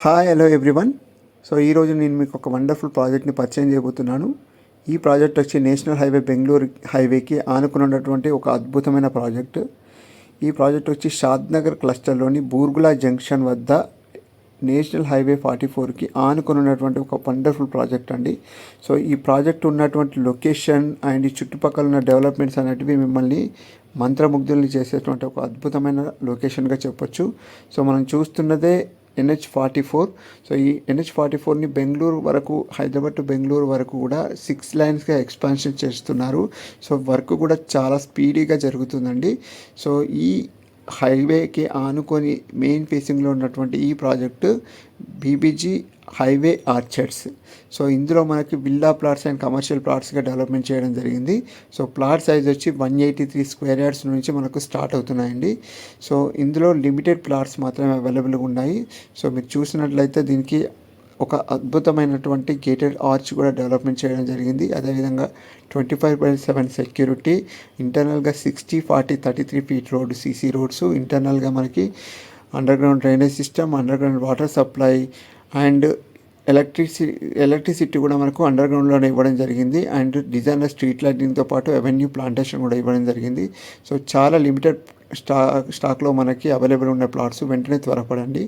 Hi hello everyone. So ఈరోజు నేను మీకు ఒక వండర్ఫుల్ ప్రాజెక్ట్ని పరిచయం చేయబోతున్నాను. ఈ ప్రాజెక్ట్ వచ్చి నేషనల్ హైవే బెంగళూరు హైవేకి ఆనుకుని ఉన్నటువంటి ఒక అద్భుతమైన ప్రాజెక్ట్. ఈ ప్రాజెక్ట్ వచ్చి షాద్నగర్ క్లస్టర్లోని బూర్గులా జంక్షన్ వద్ద నేషనల్ హైవే 44కి ఆనుకుని ఉన్నటువంటి ఒక వండర్ఫుల్ ప్రాజెక్ట్ అండి. సో ఈ ప్రాజెక్ట్ ఉన్నటువంటి లొకేషన్ అండ్ ఈ చుట్టుపక్కల ఉన్న డెవలప్మెంట్స్ అనేటివి మిమ్మల్ని మంత్రముగ్ధుల్ని చేసేటువంటి ఒక అద్భుతమైన లొకేషన్గా చెప్పొచ్చు. సో మనం చూస్తున్నదే NH44. సో ఈ NH44ని బెంగళూరు వరకు, హైదరాబాద్ టు బెంగళూరు వరకు కూడా 6 లైన్స్గా ఎక్స్పాన్షన్ చేస్తున్నారు. సో వర్క్ కూడా చాలా స్పీడీగా జరుగుతుందండి. సో ఈ హైవేకి ఆనుకొని మెయిన్ ఫేసింగ్లో ఉన్నటువంటి ఈ project BBG highway orchards. So ఇందులో మనకి విల్లా ప్లాట్స్ అండ్ కమర్షియల్ ప్లాట్స్గా డెవలప్మెంట్ చేయడం జరిగింది. సో ప్లాట్ సైజ్ వచ్చి 183 స్క్వేర్ యార్డ్స్ నుంచి మనకు స్టార్ట్ అవుతున్నాయండి. సో ఇందులో లిమిటెడ్ ప్లాట్స్ మాత్రమే అవైలబుల్గా ఉన్నాయి. సో మీరు చూసినట్లయితే దీనికి ఒక అద్భుతమైనటువంటి గేటెడ్ ఆర్చ్ కూడా డెవలప్మెంట్ చేయడం జరిగింది. అదేవిధంగా 25/7 సెక్యూరిటీ, ఇంటర్నల్గా 60/40 33 ఫీట్ రోడ్ సీసీ రోడ్స్, ఇంటర్నల్గా మనకి under ground drainage system, under ground water supply and electricity కూడా మనకు అండర్ గ్రౌండ్లోనే ఇవ్వడం జరిగింది. అండ్ డిజైనర్ స్ట్రీట్ లైటింగ్తో పాటు అవెన్యూ ప్లాంటేషన్ కూడా ఇవ్వడం జరిగింది. సో చాలా లిమిటెడ్ స్టాక్లో మనకి అవైలబుల్ ఉన్న ప్లాట్స్. వెంటనే త్వరపడండి.